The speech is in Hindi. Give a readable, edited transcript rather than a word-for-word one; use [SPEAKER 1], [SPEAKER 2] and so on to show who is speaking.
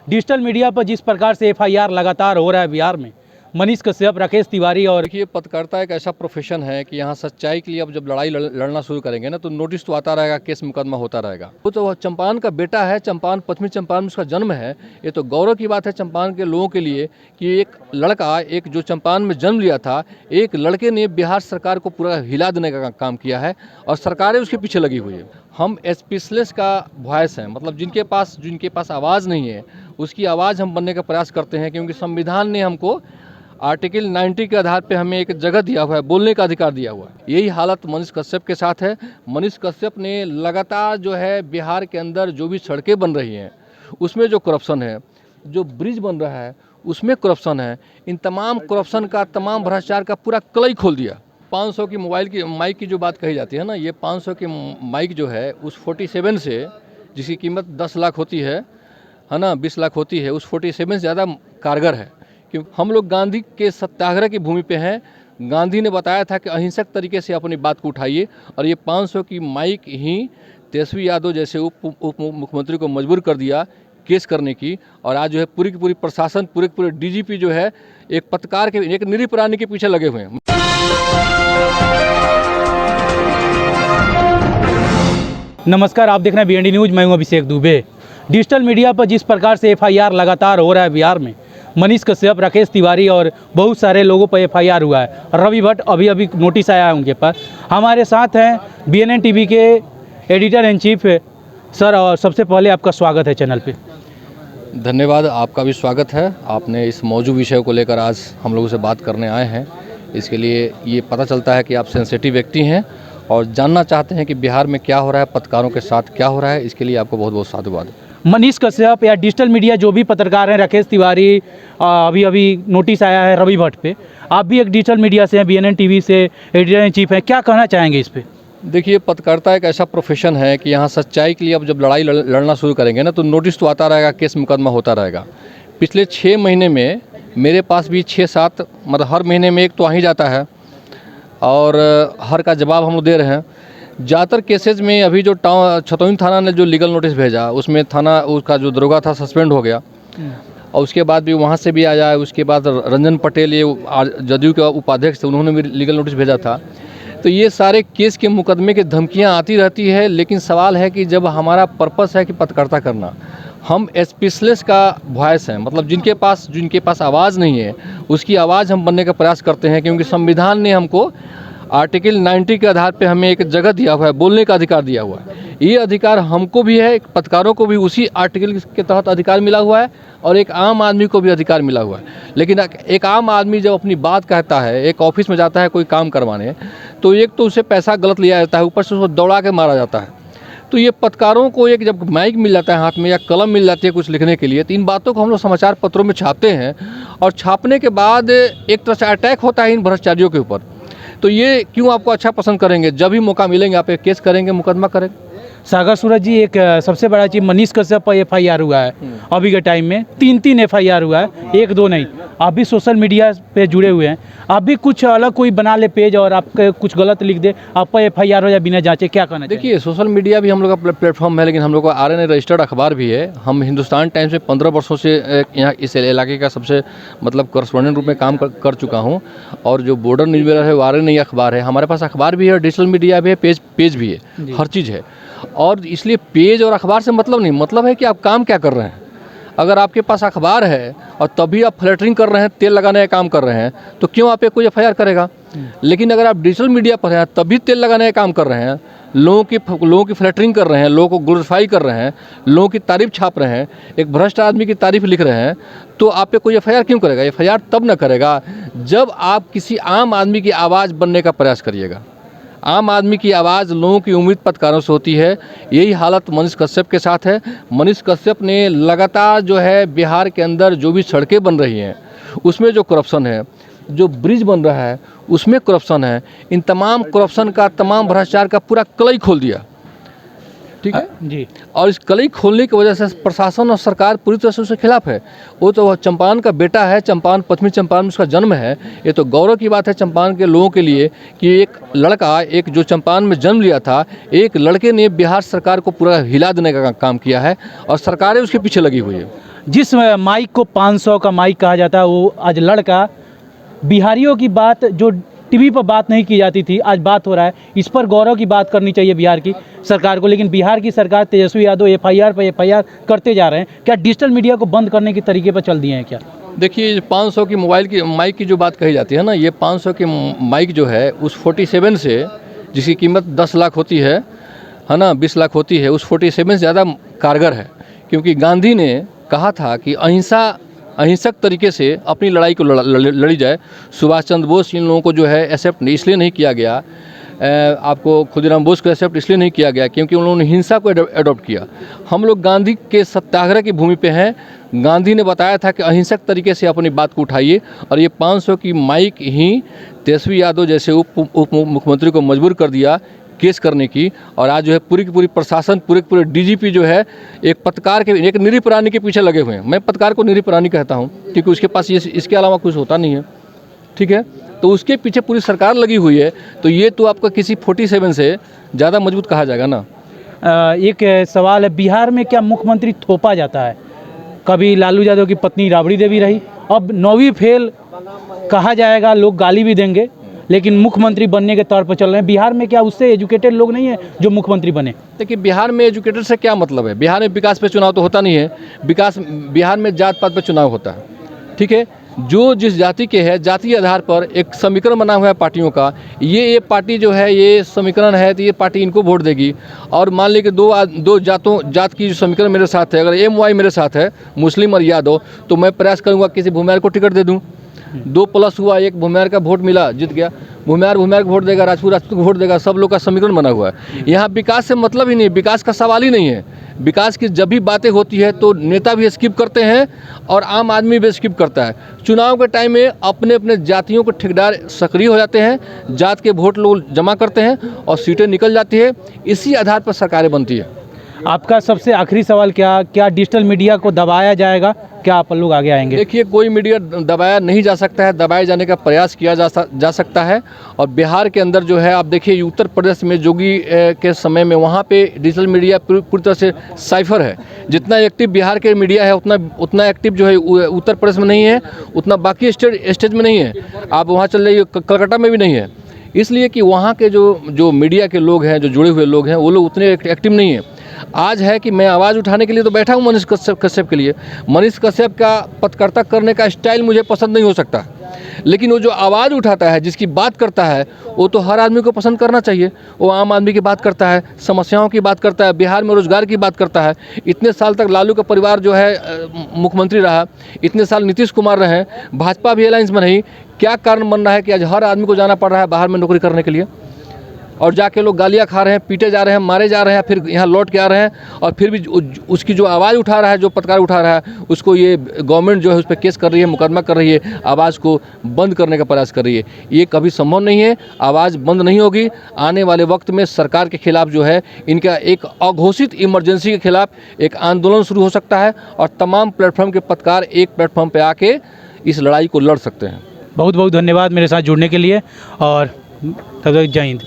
[SPEAKER 1] डिजिटल मीडिया पर जिस प्रकार से एफआईआर लगातार हो रहा है बिहार में, मनीष कश्यप, राकेश तिवारी और
[SPEAKER 2] देखिए, पत्रकारिता एक ऐसा प्रोफेशन है कि यहाँ सच्चाई के लिए अब जब लड़ाई लड़ना शुरू करेंगे ना, तो नोटिस तो आता रहेगा, केस मुकदमा होता रहेगा। वो तो चंपारण का बेटा है, चंपारण पश्चिमी चंपारण में उसका जन्म है। ये तो गौरव की बात है चंपारण के लोगों के लिए कि एक लड़का, एक जो चंपारण में जन्म लिया था, एक लड़के ने बिहार सरकार को पूरा हिला देने का काम किया है और सरकारें उसके पीछे लगी हुई है। हम स्पीचलेस का वॉइस हैं, मतलब जिनके पास आवाज़ नहीं है, उसकी आवाज़ हम बनने का प्रयास करते हैं, क्योंकि संविधान ने हमको आर्टिकल 90 के आधार पे हमें एक जगह दिया हुआ है, बोलने का अधिकार दिया हुआ है। यही हालत मनीष कश्यप के साथ है। मनीष कश्यप ने लगातार जो है बिहार के अंदर जो भी सड़कें बन रही हैं उसमें जो करप्शन है, जो ब्रिज बन रहा है उसमें करप्शन है, इन तमाम करप्शन का, तमाम भ्रष्टाचार का पूरा कलई खोल दिया। 500 की माइक की जो बात कही जाती है ना, ये 500 की माइक जो है उस 47 से, जिसकी कीमत 10 लाख होती है ना, 20 लाख होती है, उस 47 से ज़्यादा कारगर है। कि हम लोग गांधी के सत्याग्रह की भूमि पे हैं। गांधी ने बताया था कि अहिंसक तरीके से अपनी बात को उठाइए, और ये 500 की माइक ही तेजस्वी यादव जैसे उप मुख्यमंत्री को मजबूर कर दिया केस करने की। और आज जो है पूरी की पूरी प्रशासन, पूरे डीजीपी जो है एक पत्रकार के, एक निरीह प्राणी के पीछे लगे हुए हैं।
[SPEAKER 1] नमस्कार, आप देख रहे हैं बीएनडी न्यूज़। मैं हूं अभिषेक दुबे। डिजिटल मीडिया पर जिस प्रकार से एफआईआर लगातार हो रहा है बिहार में, मनीष कश्यप, राकेश तिवारी और बहुत सारे लोगों पर एफआईआर हुआ है। रवि भट्ट अभी नोटिस आया है उनके पास। हमारे साथ हैं बीएनएन टीवी के एडिटर इन चीफ सर, और सबसे पहले आपका स्वागत है चैनल पे।
[SPEAKER 2] धन्यवाद, आपका भी स्वागत है। आपने इस मौजूद विषय को लेकर आज हम लोगों से बात करने आए हैं। इसके लिए ये पता चलता है कि आप सेंसिटिव व्यक्ति हैं और जानना चाहते हैं कि बिहार में क्या हो रहा है, पत्रकारों के साथ क्या हो रहा है। इसके लिए आपको बहुत बहुत साधुवाद।
[SPEAKER 1] मनीष कश्यप या डिजिटल मीडिया जो भी पत्रकार हैं, राकेश तिवारी, अभी नोटिस आया है रवि भट्ट पे। आप भी एक डिजिटल मीडिया से हैं, बीएनएन टीवी से एडिटर इन चीफ हैं, क्या कहना चाहेंगे इस पे?
[SPEAKER 2] देखिए, पत्रकारिता एक ऐसा प्रोफेशन है कि यहाँ सच्चाई के लिए अब जब लड़ाई लड़ना शुरू करेंगे ना, तो नोटिस तो आता रहेगा, केस मुकदमा होता रहेगा। पिछले 6 महीने में मेरे पास भी 6-7, मतलब हर महीने में एक तो आ ही जाता है, और हर का जवाब हम लोग दे रहे हैं। ज़्यादातर केसेज में अभी जो छतौनी थाना ने जो लीगल नोटिस भेजा, उसमें थाना, उसका जो दरोगा था सस्पेंड हो गया, और उसके बाद भी वहाँ से भी आया है। उसके बाद रंजन पटेल, ये जदयू के उपाध्यक्ष थे, उन्होंने भी लीगल नोटिस भेजा था। तो ये सारे केस के मुकदमे की धमकियाँ आती रहती है। लेकिन सवाल है कि जब हमारा पर्पस है कि पत्रकारिता करना, हम स्पीचलेस का वॉइस हैं, मतलब जिनके पास आवाज़ नहीं है, उसकी आवाज़ हम बनने का प्रयास करते हैं, क्योंकि संविधान ने हमको आर्टिकल 90 के आधार पे हमें एक जगह दिया हुआ है, बोलने का अधिकार दिया हुआ है। ये अधिकार हमको भी है, पत्रकारों को भी उसी आर्टिकल के तहत अधिकार मिला हुआ है, और एक आम आदमी को भी अधिकार मिला हुआ है। लेकिन एक आम आदमी जब अपनी बात कहता है, एक ऑफिस में जाता है कोई काम करवाने, तो एक तो उसे पैसा गलत लिया जाता है, ऊपर से उसको दौड़ा के मारा जाता है। तो ये पत्रकारों को एक जब माइक मिल जाता है हाथ में, या कलम मिल जाती है कुछ लिखने के लिए, तो इन बातों को हम लोग समाचार पत्रों में छापते हैं, और छापने के बाद एक तरह से अटैक होता है इन भ्रष्टाचारियों के ऊपर। तो ये क्यों आपको अच्छा पसंद करेंगे? जब भी मौका मिलेंगे आप एक केस करेंगे, मुकदमा करेंगे।
[SPEAKER 1] सागर सूरज जी, एक सबसे बड़ा चीज़, मनीष कश्यप पर एफआईआर हुआ है अभी के टाइम में। 3 एफआईआर हुआ है, 1-2 नहीं। आप भी सोशल मीडिया पे जुड़े हुए हैं, आप भी कुछ अलग कोई बना ले पेज और आपके कुछ गलत लिख दे, आप पर एफआईआर हो जाए बिना जांचे, क्या कहना?
[SPEAKER 2] देखिए, सोशल मीडिया भी हम लोग का प्लेटफॉर्म है, लेकिन हम लोग का आरएनए रजिस्टर्ड अखबार भी है। हम हिंदुस्तान टाइम्स में 15 वर्षों से यहाँ इस इलाके का सबसे, मतलब करस्पॉन्डेंट रूप में काम कर चुका हूँ। और जो बॉर्डर न्यूज़पेपर है वो आरएनए अखबार है। हमारे पास अखबार भी है, डिजिटल मीडिया भी है, पेज भी है, हर चीज़ है। और इसलिए पेज और अखबार से मतलब नहीं, मतलब है कि आप काम क्या कर रहे हैं। अगर आपके पास अखबार है और तभी आप फ्लैटरिंग कर रहे हैं, तेल लगाने का काम कर रहे हैं, तो क्यों आप पे कोई एफआईआर करेगा? लेकिन अगर आप डिजिटल मीडिया पर हैं, तभी तेल लगाने का काम कर रहे हैं, लोगों की फ्लैटरिंग कर रहे हैं, लोगों को ग्लोरीफाई कर रहे हैं, लोगों की तारीफ छाप रहे हैं, एक भ्रष्ट आदमी की तारीफ लिख रहे हैं, तो आप पे कोई एफआईआर क्यों करेगा? एफआईआर तब न करेगा जब आप किसी आम आदमी की आवाज़ बनने का प्रयास करिएगा। आम आदमी की आवाज़, लोगों की उम्मीद पत्रकारों से होती है। यही हालत मनीष कश्यप के साथ है। मनीष कश्यप ने लगातार जो है बिहार के अंदर जो भी सड़कें बन रही हैं उसमें जो करप्शन है, जो ब्रिज बन रहा है उसमें करप्शन है, इन तमाम करप्शन का, तमाम भ्रष्टाचार का पूरा कलई खोल दिया। ठीक है
[SPEAKER 1] जी।
[SPEAKER 2] और इस कलई खोलने की वजह से प्रशासन और सरकार पूरी तरह से उसके खिलाफ है। वो तो चंपारण का बेटा है, चंपारण पश्चिमी चंपारण में उसका जन्म है। ये तो गौरव की बात है चंपारण के लोगों के लिए कि एक लड़का, एक जो चंपारण में जन्म लिया था, एक लड़के ने बिहार सरकार को पूरा हिला देने का काम किया है, और सरकारें उसके पीछे लगी हुई है।
[SPEAKER 1] जिस माइक को 500 का माइक कहा जाता है, वो आज लड़का बिहारियों की बात जो टीवी पर बात नहीं की जाती थी, आज बात हो रहा है। इस पर गौरव की बात करनी चाहिए बिहार की सरकार को, लेकिन बिहार की सरकार तेजस्वी यादव एफआईआर पर एफआईआर करते जा रहे हैं। क्या डिजिटल मीडिया को बंद करने के तरीके पर चल दिए हैं क्या?
[SPEAKER 2] देखिए 500 की मोबाइल की माइक की जो बात कही जाती है ना, ये 500 की माइक जो है उस 47 से, जिसकी कीमत 10 लाख होती है ना, 20 लाख होती है, उस 47 से ज़्यादा कारगर है। क्योंकि गांधी ने कहा था कि अहिंसक तरीके से अपनी लड़ाई को लड़ी जाए। सुभाष चंद्र बोस इन लोगों को जो है एक्सेप्ट इसलिए नहीं किया गया, आपको खुदीराम बोस को एक्सेप्ट इसलिए नहीं किया गया क्योंकि उन्होंने हिंसा को एडॉप्ट किया। हम लोग गांधी के सत्याग्रह की भूमि पे हैं। गांधी ने बताया था कि अहिंसक तरीके से अपनी बात को उठाइए, और ये 500 की माइक ही तेजस्वी यादव जैसे उप मुख्यमंत्री को मजबूर कर दिया केस करने की। और आज जो है पूरी की पूरी प्रशासन, पूरे डीजीपी जो है एक पत्रकार के, एक निरीह प्राणी के पीछे लगे हुए हैं। मैं पत्रकार को निरीह प्राणी कहता हूँ क्योंकि उसके पास इसके अलावा कुछ होता नहीं है, ठीक है। तो उसके पीछे पूरी सरकार लगी हुई है, तो ये तो आपका किसी 47 से ज़्यादा मजबूत कहा जाएगा ना।
[SPEAKER 1] एक सवाल है, बिहार में क्या मुख्यमंत्री थोपा जाता है? कभी लालू यादव की पत्नी राबड़ी देवी रही, अब 9वीं फेल कहा जाएगा, लोग गाली भी देंगे, लेकिन मुख्यमंत्री बनने के तौर पर चल रहे हैं। बिहार में क्या उससे एजुकेटेड लोग नहीं है जो मुख्यमंत्री बने?
[SPEAKER 2] देखिए बिहार में एजुकेटेड से क्या मतलब है? बिहार में विकास पे चुनाव तो होता नहीं है। बिहार में जात पात पे चुनाव होता है, ठीक है। जो जिस जाति के है, जातीय आधार पर एक समीकरण बना हुआ है पार्टियों का। ये पार्टी जो है, ये समीकरण है तो ये पार्टी इनको वोट देगी। और मान लीजिए कि दो जात की जो समीकरण मेरे साथ है, अगर MY मेरे साथ है, मुस्लिम और यादव, तो मैं प्रयास करूँगा किसी भूमिहार को टिकट दे दूँ। 2+ हुआ, एक भूमिहार का वोट मिला, जीत गया। भूमिहार को वोट देगा, राजपूत को वोट देगा, सब लोग का समीकरण बना हुआ है। यहाँ विकास से मतलब ही नहीं, विकास का सवाल ही नहीं है। विकास की जब भी बातें होती है तो नेता भी स्किप करते हैं और आम आदमी भी स्किप करता है। चुनाव के टाइम में अपने अपने जातियों के ठेकेदार सक्रिय हो जाते हैं, जात के वोट लोग जमा करते हैं और सीटें निकल जाती है। इसी आधार पर सरकारें बनती है।
[SPEAKER 1] आपका सबसे आखिरी सवाल, क्या डिजिटल मीडिया को दबाया जाएगा? क्या आप लोग आगे आएंगे?
[SPEAKER 2] देखिए कोई मीडिया दबाया नहीं जा सकता है, दबाए जाने का प्रयास किया जा सकता है। और बिहार के अंदर जो है, आप देखिए उत्तर प्रदेश में जोगी के समय में वहाँ पे डिजिटल मीडिया पूरी तरह से साइफर है। जितना एक्टिव बिहार के मीडिया है उतना एक्टिव जो है उत्तर प्रदेश में नहीं है, उतना बाकी स्टेट में नहीं है। आप वहाँ चल जाइए, कलकत्ता में भी नहीं है। इसलिए कि वहाँ के जो मीडिया के लोग हैं, जो जुड़े हुए लोग हैं, वो लोग उतने एक्टिव नहीं है। आज है कि मैं आवाज़ उठाने के लिए तो बैठा हूँ मनीष कश्यप के लिए। मनीष कश्यप का पत्रकारिता करने का स्टाइल मुझे पसंद नहीं हो सकता, लेकिन वो जो आवाज़ उठाता है, जिसकी बात करता है, वो तो हर आदमी को पसंद करना चाहिए। वो आम आदमी की बात करता है, समस्याओं की बात करता है, बिहार में रोजगार की बात करता है। इतने साल तक लालू का परिवार जो है मुख्यमंत्री रहा, इतने साल नीतीश कुमार रहे, भाजपा भी अलायंस में रही। क्या कारण बन रहा है कि आज हर आदमी को जाना पड़ रहा है बाहर में नौकरी करने के लिए, और जाके लोग गालियाँ खा रहे हैं, पीटे जा रहे हैं, मारे जा रहे हैं, फिर यहाँ लौट के आ रहे हैं, और फिर भी उसकी जो आवाज़ उठा रहा है, जो पत्रकार उठा रहा है, उसको ये गवर्नमेंट जो है उस पर केस कर रही है, मुकदमा कर रही है, आवाज़ को बंद करने का प्रयास कर रही है। ये कभी संभव नहीं है, आवाज़ बंद नहीं होगी। आने वाले वक्त में सरकार के खिलाफ जो है, इनका एक अघोषित इमरजेंसी के खिलाफ एक आंदोलन शुरू हो सकता है, और तमाम प्लेटफॉर्म के पत्रकार एक प्लेटफॉर्म पर आके इस लड़ाई को लड़ सकते हैं।
[SPEAKER 1] बहुत बहुत धन्यवाद मेरे साथ जुड़ने के लिए, और तब तक जय हिंद।